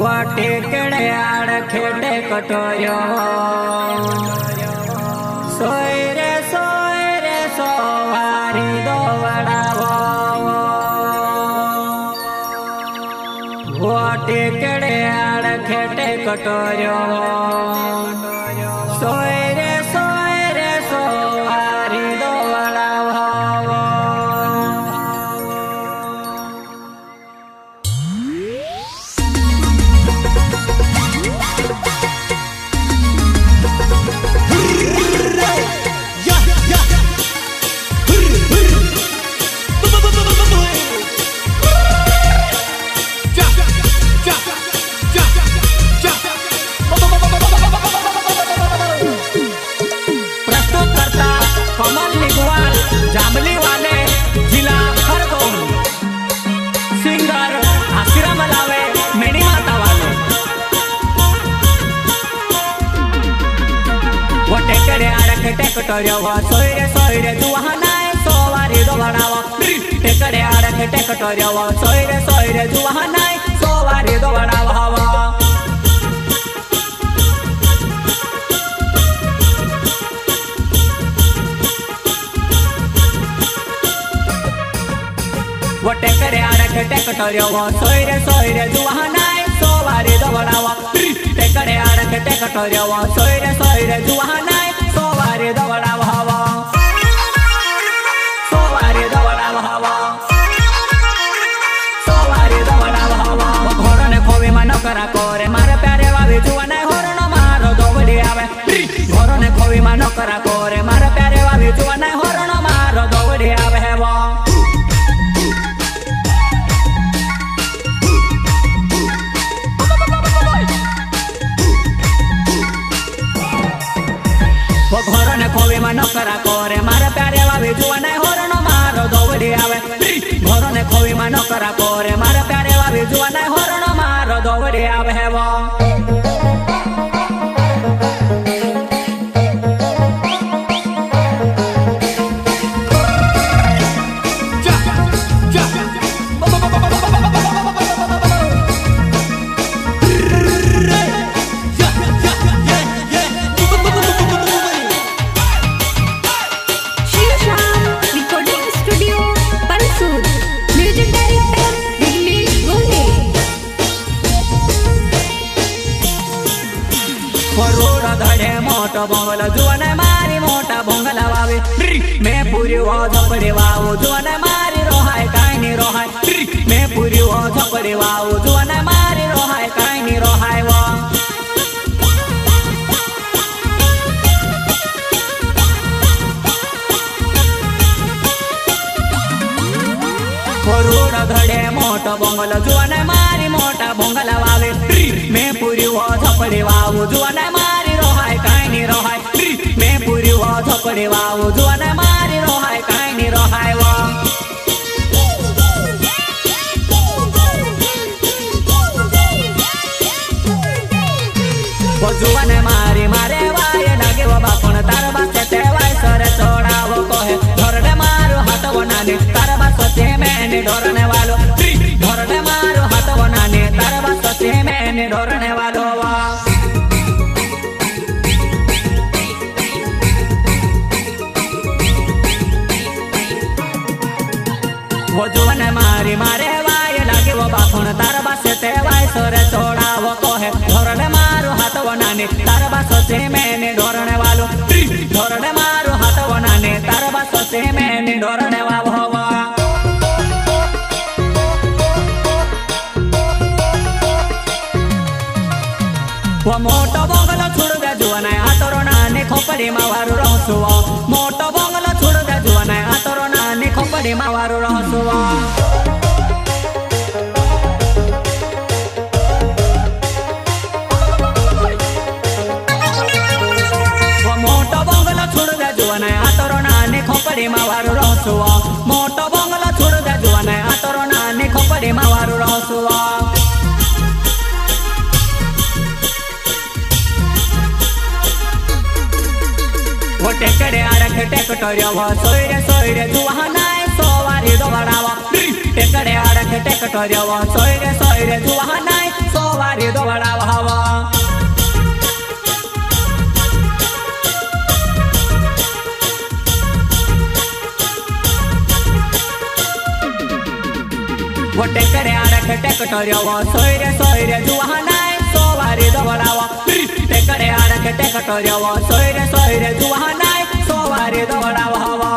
वाटे केड़े आड़ खेड़े कटोरियो सोई रे सोवारी दो वड़ावो वाटे केड़े आड़ खेड़े कटोरियो सोई रे सोवारी दो वड़ावो जामली वाले जिला खरगोन सिंगर आशीरा मलावे मेणी माता वाले वो टेकड़े आड़े टेकटोरियो सोई रे जुवानाए सोवारी दो वड़ावा टेकड़े आड़े टेकटोरियो सोई रे जुवानाए सोवारी दो वड़ावा वो टेकड़े आड़े टेकटोरियो सोई रे जुवानाए सोवारी दो वड़ावा टेकड़े आड़े टेकटोरियो सोई रे जुवानाए सोवारी दो वड़ावा सोवारी दो वड़ावा सोवारी दो वड़ावा घोड़ो ने खोवी में नौकरा कोरे मारे प्यारे वावी जुवानाए होरणो मारो दौड़ी आवे घोड़ो ने खोवी में नौकरा कोरे मारे प्यारे वावी जुवानाए होरणो मारो दौड़ी आवे वो घोड़ो ने खोवी में नौकरा कोरे मारे प्यारे वावी जुवानाए होरणो मारो दौड़ी आवे घोड़ो ने खोवी में नौकरा कोरे मारे प्यारे वावी जुवानाए होरणो मारो दौड़ी आवे वो मोटो बोंगलो जुवाने मारी मोटा बोंगला वावे मैं पूरी वो झपड़ी वावो जुवाने मारी रोहाय काई नी रोहाय मैं पूरी वो झपड़ी वावो जुवाने मारी रोहाय काई नी रोहाय वो रोड धड़े मोटो बोंगलो जुवाने मारी मोटा बोंगला वावे मैं पूरी वो झपड़ी वावो जुवाने मारी रोहाय काई नी रोहाय मैं पूरी वो झपड़ी वावो जुवाने मारी रोहाय काई नी रोहाय वो जुवाने मारी मारे वाय लागे वो बापन तार बासे तेवाय सरे छोड़ावो कोहे धरने मारो हाथ वो नानी तार बासो ते मैंने ढोरने वालो धरने मारो हाथ वो नानी तार बासो ते मैंने ढोरने वालो वो जुवाने मारी मारे वाय लागे वो बापन तार बासे तेवाय सरे छोड़ावो कोहे धरने मारो हाथ वो नानी तार बासो ते मैंने ढोरने वालो धरने मारो हाथ वो नानी तार बासो ते मैंने ढोरने वालो वो मोटो बोंगलो छोड़ दे जुवानाए आतरो नानी खोपड़ी में वारू रहसुवा मोटो बोंगलो छोड़ दे जुवानाए आतरो नानी खोपड़ी में वारू रहसुवा वो मोटो बोंगलो छोड़ दे जुवानाए आतरो नानी खोपड़ी में वारू रहसुवा मोटो बोंगलो छोड़ दे जुवानाए आतरो नानी खोपड़ी में वारू रहसुवा वो टेकड़े आड़े टेकटोरियो सोई रे जुवानाए सोवारी दो वड़ावा टेकड़े आड़े आड़े टेकटोरियो सोयरे जुआ नाय सोवारी दौड़ाव हवा वो टेकरे आड़े टेकटोरियो सोयरे जुआ नाय सोवारी दौड़ाव टेकरे आड़े टेकटोरियो सोयरे जुआ नाय सोवारी दौड़ाव हवा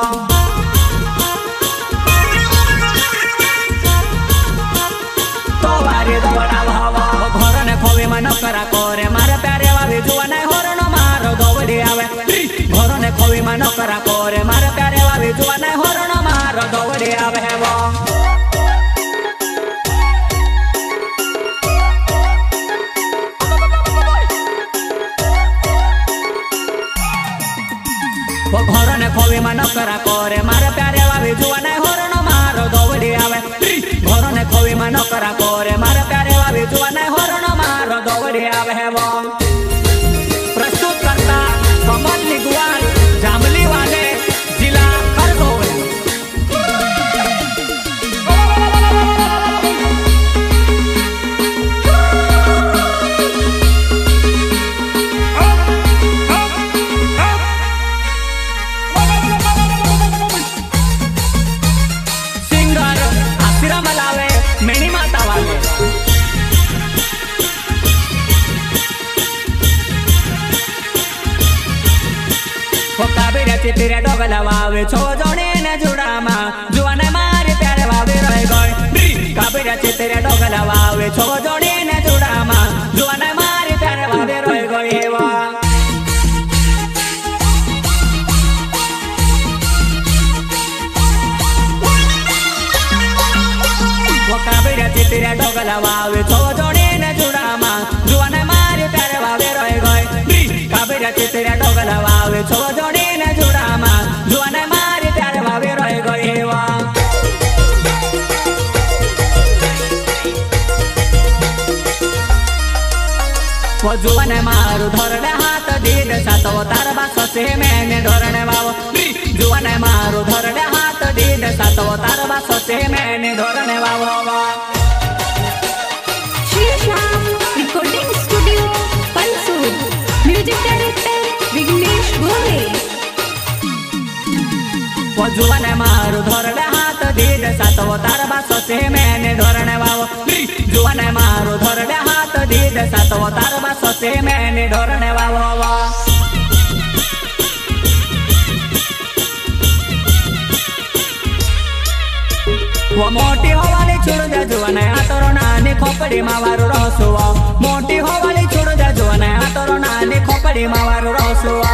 घर ने खोवी में नकरा करे मारे प्यारे वावी जुआ नाय होरण मारो दौड़ी आवे घर ने खोवी में नकरा करे मारे प्यारे वावी जुआ नाय होरण मारो दौड़ी आवे वो घर ने खोवी में नकरा करे मारे प्यारे वावी जुआ नाय होरण मारो दौड़ी आवे घर ने खोवी में नकरा करे मारे प्यारे वावी जुआ नाय होरण मारो दौड़ी आवे वो प्रस्तुत करता कमल निगवाल जामली वाले जिला खरगोन सिंगर आश्रम लावे मेणी माता वाले काबेरा चितरे डोगला वावे छो जोड़े ने जुड़ामा जुआने मारे प्यारे वावे रह गए काबेरा चितरे डोगला वावे छो जोड़े ने जुड़ामा जुआने मारे प्यारे वावे रह गए वा वो काबेरा चितरे डोगला वावे छो जोड़े ने जुड़ामा जुआने मारे प्यारे वावे रह गए काबेरा चितरे डोगला वावे छो जोड़े ने जुड़ामा जुआने मारे प्यारे वावे रह गए वा वो जुआने मारू धरने हाथ दीद सातो तार बासो से मैंने धरने वाव जुआने मारू धरने हाथ दीद सातो तार बासो से मैंने धरने वाव रिकॉर्डिंग स्टूडियो पंसूर म्यूजिक डायरेक्टर विघ्नेश गोरे वो जुआने मारू धरने हाथ दीद सातो तार बासो से मैंने धरने वाव जुआने मारू धरने हाथ दीद सातो तार बासो से मैंने धरने वाव वो मोटी होवाली छोड़ दे जुआने आतरो नानी खोपड़ी मावारू रहसुआ मोटी होवाली छोड़ दे जुआने आतरो नानी खोपड़ी मावारू रहसुआ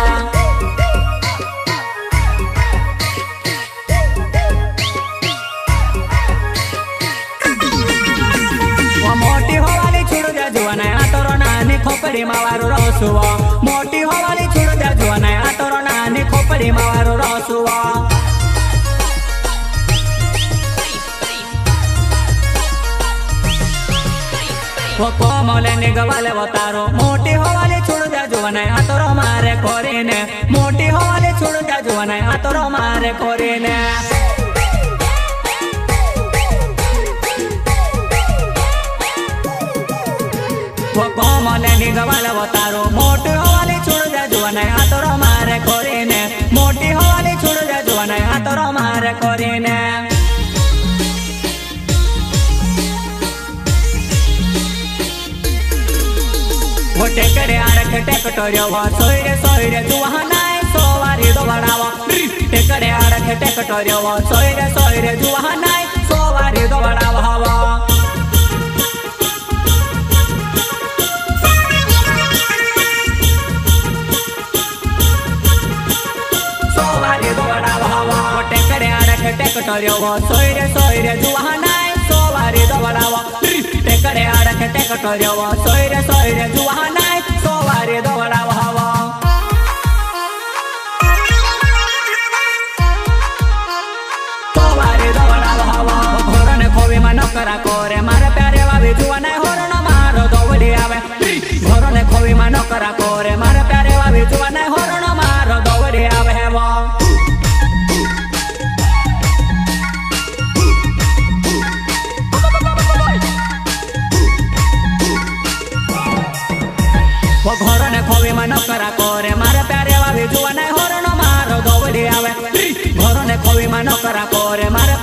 वो मोटी होवाली छोड़ दे जुआने आतरो नानी खोपड़ी मावारू रहसुआ मोटी होवाली छोड़ दे जुआने आतरो नानी खोपड़ी मावारू रहसुआ वो कोमले निगवाले वो तारो मोटी होवाले छोड़ दे जुआने आतरो मारे कोरीने मोटी होवाले छोड़ दे जुआने आतरो मारे कोरीने वो कोमले निगवाले वो तारो मोटी होवाले छोड़ दे जुआने आतरो मारे कोरीने मोटी होवाले छोड़ दे जुआने आतरो मारे कोरीने वो टेकरे आड़े टेकटोरियो सोयरे जुआ नाय सोवारी दौड़ाव टेकरे आड़े टेकटोरियो सोयरे जुआ नाय सोवारी दौड़ाव हवा सोवारी दौड़ाव हवा वो टेकरे आड़े टेकटोरियो सोयरे जुआ नाय सोवारी दौड़ाव टेकरे आड़े टेकटोरियो सोयरे जुआ नाय सोवारी दौड़ाव हवा सोवारी दौड़ाव हवा घर ने खोवी में नकरा करे मारे प्यारे वावी जुआ नाय होरण मारो दौड़ी आवे घर ने खोवी में नकरा करे मारे प्यारे वावी जुआ नाय होरण मारो दौड़ी आवे वो ઘોર ને ખોવી માં નકરા કરે મારે પ્યારે વાવી જુવાને હોરનો મારો દોવડી આવે ઘોર ને ખોવી માં નકરા કરે મારે